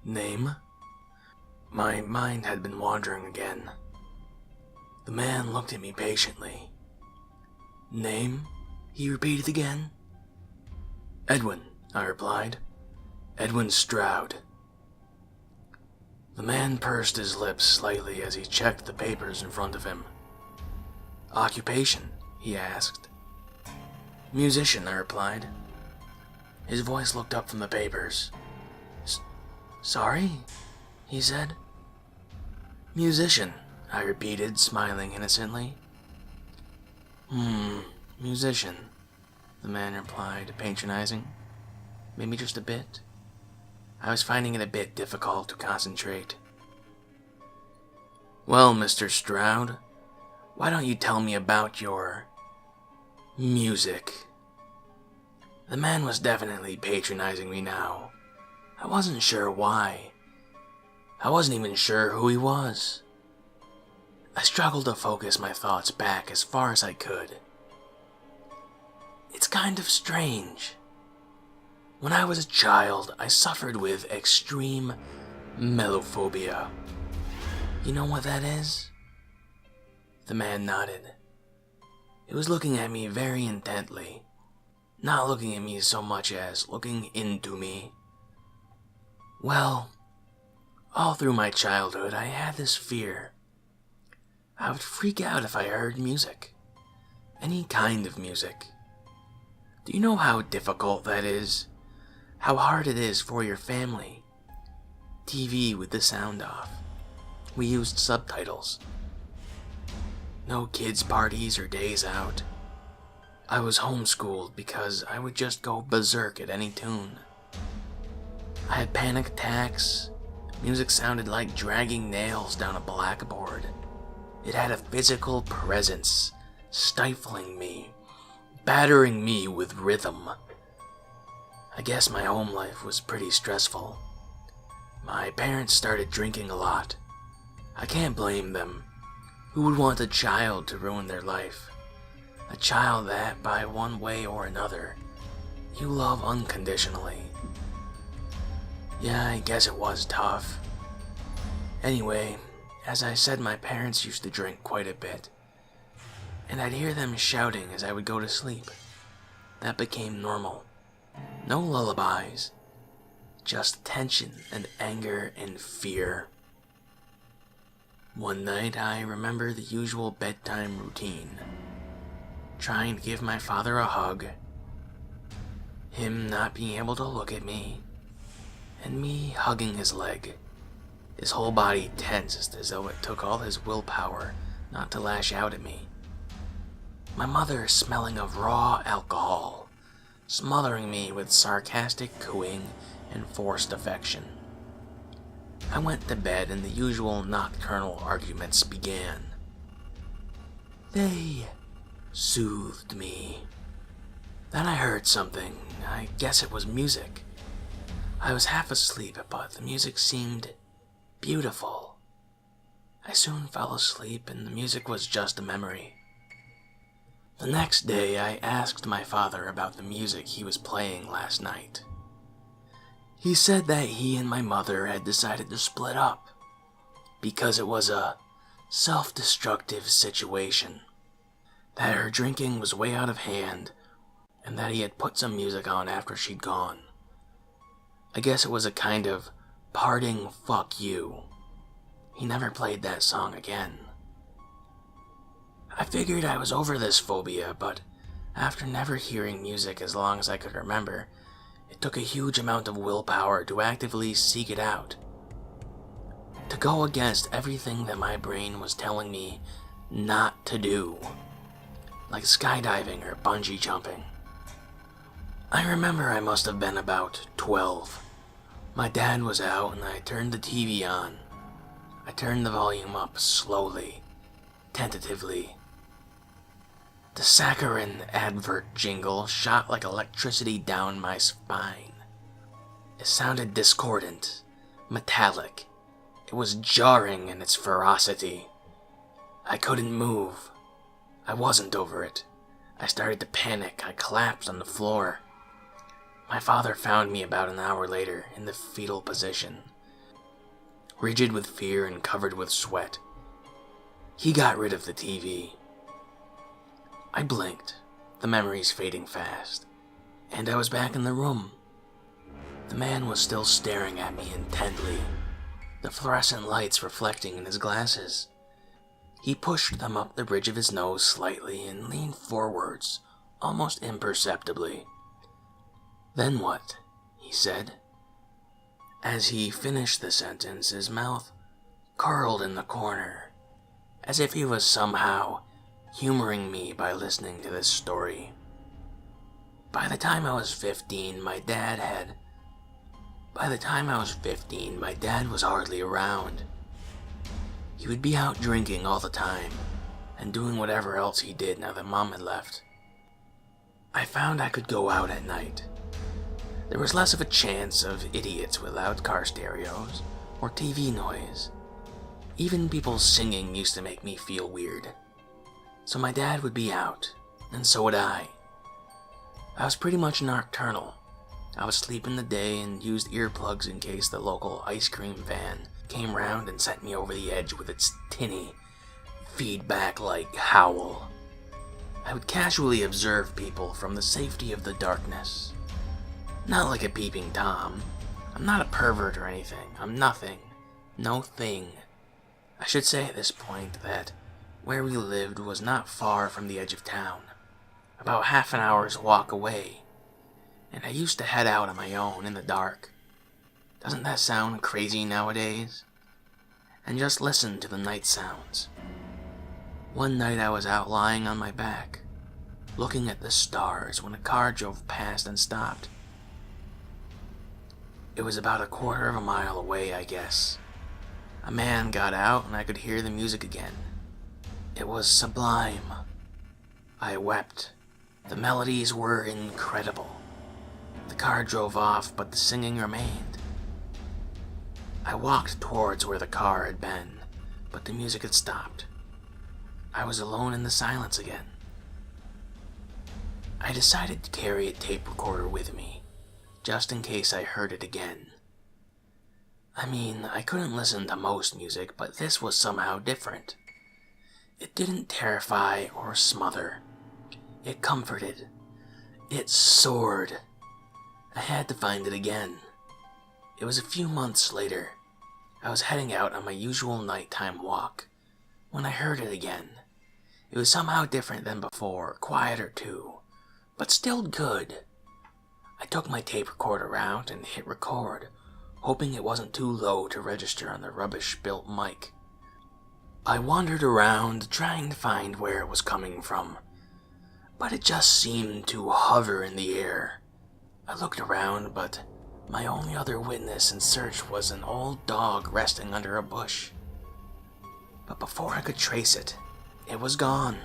Name? My mind had been wandering again. The man looked at me patiently. Name? He repeated again. Edwin, I replied. Edwin Stroud. The man pursed his lips slightly as he checked the papers in front of him. Occupation? He asked. Musician, I replied. His voice looked up from the papers. Sorry? He said. Musician, I repeated, smiling innocently. Musician, the man replied, patronizing. Maybe just a bit. I was finding it a bit difficult to concentrate. Well, Mr. Stroud, why don't you tell me about your music? The man was definitely patronizing me now. I wasn't sure why. I wasn't even sure who he was. I struggled to focus my thoughts back as far as I could. It's kind of strange. When I was a child, I suffered with extreme mellophobia. You know what that is? The man nodded. He was looking at me very intently, not looking at me so much as looking into me. Well, all through my childhood, I had this fear. I would freak out if I heard music. Any kind of music. Do you know how difficult that is? How hard it is for your family? TV with the sound off. We used subtitles. No kids' parties or days out. I was homeschooled because I would just go berserk at any tune. I had panic attacks. Music sounded like dragging nails down a blackboard. It had a physical presence, stifling me, battering me with rhythm. I guess my home life was pretty stressful. My parents started drinking a lot. I can't blame them. Who would want a child to ruin their life? A child that, by one way or another, you love unconditionally. Yeah, I guess it was tough. Anyway, as I said, my parents used to drink quite a bit, and I'd hear them shouting as I would go to sleep. That became normal. No lullabies, just tension and anger and fear. One night, I remember the usual bedtime routine. Trying to give my father a hug, him not being able to look at me, and me hugging his leg, his whole body tensed as though it took all his willpower not to lash out at me. My mother smelling of raw alcohol, smothering me with sarcastic cooing and forced affection. I went to bed and the usual nocturnal arguments began. They soothed me. Then I heard something. I guess it was music. I was half asleep, but the music seemed beautiful. I soon fell asleep and the music was just a memory. The next day, I asked my father about the music he was playing last night. He said that he and my mother had decided to split up because it was a self-destructive situation, that her drinking was way out of hand, and that he had put some music on after she'd gone. I guess it was a kind of parting fuck you. He never played that song again. I figured I was over this phobia, but after never hearing music as long as I could remember, it took a huge amount of willpower to actively seek it out. To go against everything that my brain was telling me not to do, like skydiving or bungee jumping. I remember I must have been about 12. My dad was out and I turned the TV on. I turned the volume up slowly, tentatively. The saccharine advert jingle shot like electricity down my spine. It sounded discordant, metallic. It was jarring in its ferocity. I couldn't move. I wasn't over it. I started to panic. I collapsed on the floor. My father found me about an hour later in the fetal position, rigid with fear and covered with sweat. He got rid of the TV. I blinked, the memories fading fast, and I was back in the room. The man was still staring at me intently, the fluorescent lights reflecting in his glasses. He pushed them up the bridge of his nose slightly and leaned forwards, almost imperceptibly. "Then what?" he said. As he finished the sentence, his mouth curled in the corner, as if he was somehow humoring me by listening to this story. By the time I was 15, my dad was hardly around. He would be out drinking all the time, and doing whatever else he did now that Mom had left. I found I could go out at night. There was less of a chance of idiots with loud car stereos or TV noise. Even people singing used to make me feel weird. So my dad would be out, and so would I. I was pretty much nocturnal. I would sleep in the day and used earplugs in case the local ice cream van came round and sent me over the edge with its tinny, feedback-like howl. I would casually observe people from the safety of the darkness. Not like a peeping Tom. I'm not a pervert or anything. I'm nothing. No thing. I should say at this point that where we lived was not far from the edge of town, about half an hour's walk away, and I used to head out on my own in the dark. Doesn't that sound crazy nowadays? And just listen to the night sounds. One night I was out lying on my back, looking at the stars when a car drove past and stopped. It was about a quarter of a mile away, I guess. A man got out and I could hear the music again. It was sublime. I wept. The melodies were incredible. The car drove off, but the singing remained. I walked towards where the car had been, but the music had stopped. I was alone in the silence again. I decided to carry a tape recorder with me, just in case I heard it again. I mean, I couldn't listen to most music, but this was somehow different. It didn't terrify or smother. It comforted. It soared. I had to find it again. It was a few months later. I was heading out on my usual nighttime walk when I heard it again. It was somehow different than before, quieter too, but still good. I took my tape recorder out and hit record, hoping it wasn't too low to register on the rubbish-built mic. I wandered around trying to find where it was coming from, but it just seemed to hover in the air. I looked around, but my only other witness in search was an old dog resting under a bush. But before I could trace it, it was gone.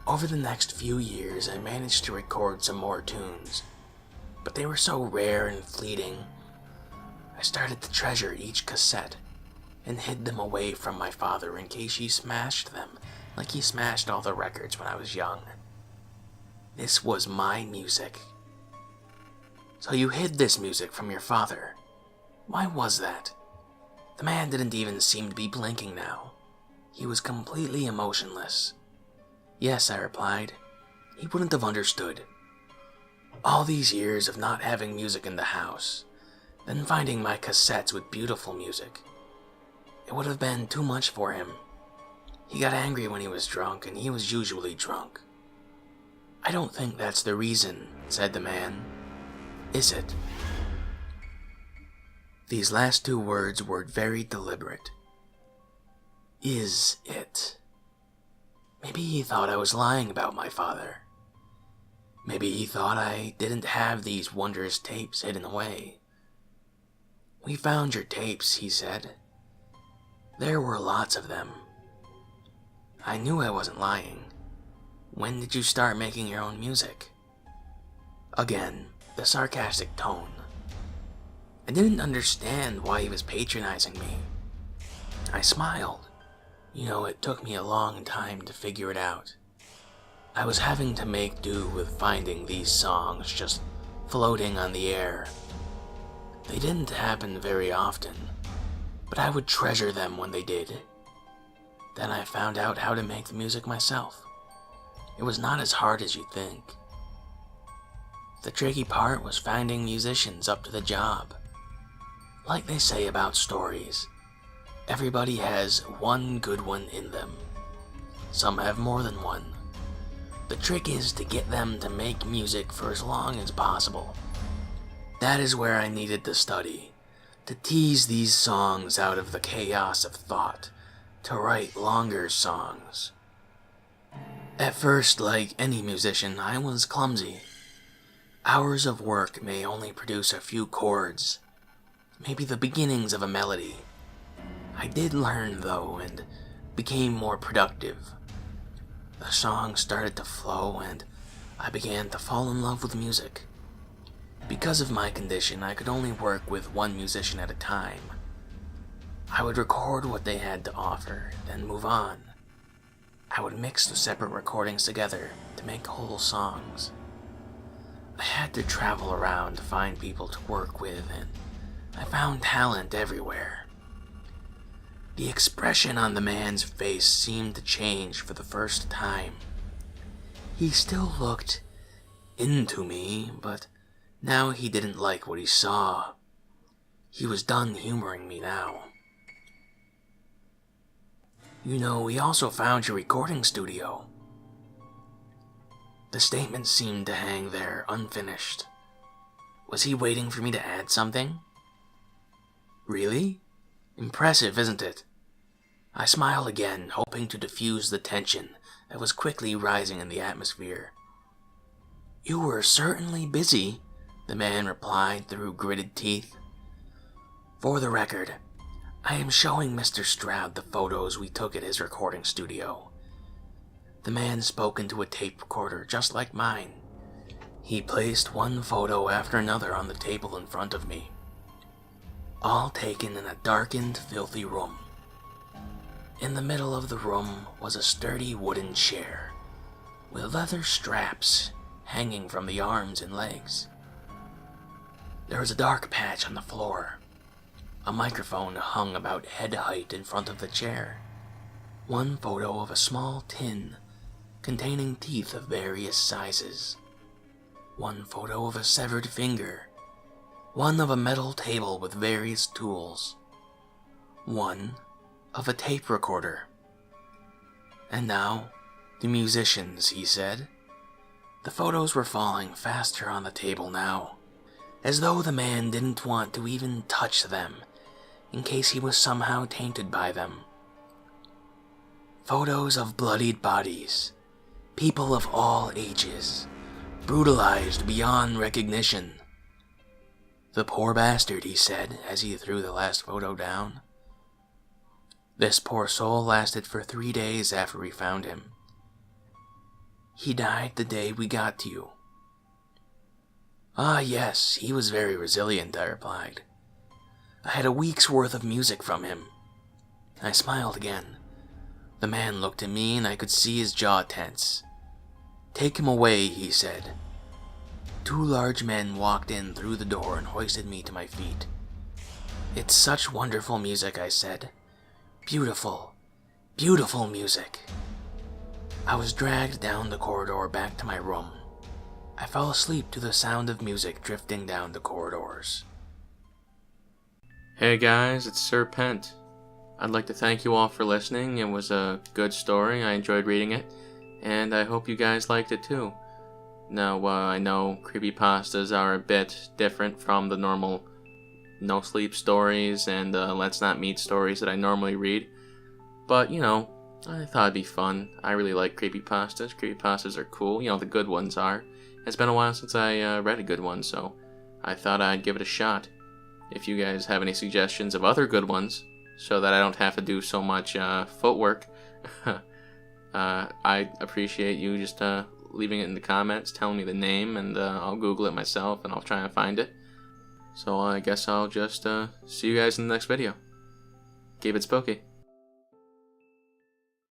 Over the next few years, I managed to record some more tunes, but they were so rare and fleeting, I started to treasure each cassette and hid them away from my father in case he smashed them like he smashed all the records when I was young. This was my music. So you hid this music from your father. Why was that? The man didn't even seem to be blinking now. He was completely emotionless. Yes, I replied. He wouldn't have understood. All these years of not having music in the house, then finding my cassettes with beautiful music. It would have been too much for him. He got angry when he was drunk, and he was usually drunk. I don't think that's the reason, said the man. Is it? These last two words were very deliberate. Is it? Maybe he thought I was lying about my father. Maybe he thought I didn't have these wondrous tapes hidden away. We found your tapes, he said. There were lots of them. I knew I wasn't lying. When did you start making your own music? Again, the sarcastic tone. I didn't understand why he was patronizing me. I smiled. It took me a long time to figure it out. I was having to make do with finding these songs just floating on the air. They didn't happen very often. but I would treasure them when they did. Then I found out how to make the music myself. It was not as hard as you'd think. The tricky part was finding musicians up to the job. Like they say about stories, everybody has one good one in them. Some have more than one. The trick is to get them to make music for as long as possible. That is where I needed to study, to tease these songs out of the chaos of thought, to write longer songs. At first, like any musician, I was clumsy. Hours of work may only produce a few chords, maybe the beginnings of a melody. I did learn, though, and became more productive. The song started to flow, and I began to fall in love with music. Because of my condition, I could only work with one musician at a time. I would record what they had to offer, then move on. I would mix the separate recordings together to make whole songs. I had to travel around to find people to work with, and I found talent everywhere. The expression on the man's face seemed to change for the first time. He still looked into me, but now he didn't like what he saw. He was done humoring me now. You know, we also found your recording studio. The statement seemed to hang there, unfinished. Was he waiting for me to add something? Really? Impressive, isn't it? I smiled again, hoping to diffuse the tension that was quickly rising in the atmosphere. You were certainly busy, the man replied through gritted teeth. For the record, I am showing Mr. Stroud the photos we took at his recording studio. The man spoke into a tape recorder just like mine. He placed one photo after another on the table in front of me, all taken in a darkened, filthy room. In the middle of the room was a sturdy wooden chair, with leather straps hanging from the arms and legs. There was a dark patch on the floor. A microphone hung about head height in front of the chair. One photo of a small tin containing teeth of various sizes. One photo of a severed finger. One of a metal table with various tools. One of a tape recorder. And now, the musicians, he said. The photos were falling faster on the table now, as though the man didn't want to even touch them, in case he was somehow tainted by them. Photos of bloodied bodies, people of all ages, brutalized beyond recognition. The poor bastard, he said, as he threw the last photo down. This poor soul lasted for 3 days after we found him. He died the day we got to you. Ah, yes, he was very resilient, I replied. I had a week's worth of music from him. I smiled again. The man looked at me and I could see his jaw tense. Take him away, he said. 2 large men walked in through the door and hoisted me to my feet. It's such wonderful music, I said. Beautiful, beautiful music. I was dragged down the corridor back to my room. I fell asleep to the sound of music drifting down the corridors. Hey guys, it's Sir Pent. I'd like to thank you all for listening. It was a good story. I enjoyed reading it, and I hope you guys liked it too. Now, I know creepypastas are a bit different from the normal no sleep stories and let's not meet stories that I normally read, but you know, I thought it'd be fun. I really like creepypastas. Creepypastas are cool. You know, the good ones are. It's been a while since I read a good one, so I thought I'd give it a shot. If you guys have any suggestions of other good ones, so that I don't have to do so much footwork, I appreciate you just leaving it in the comments, telling me the name, and I'll Google it myself, and I'll try and find it. So I guess I'll just see you guys in the next video. Keep it spooky.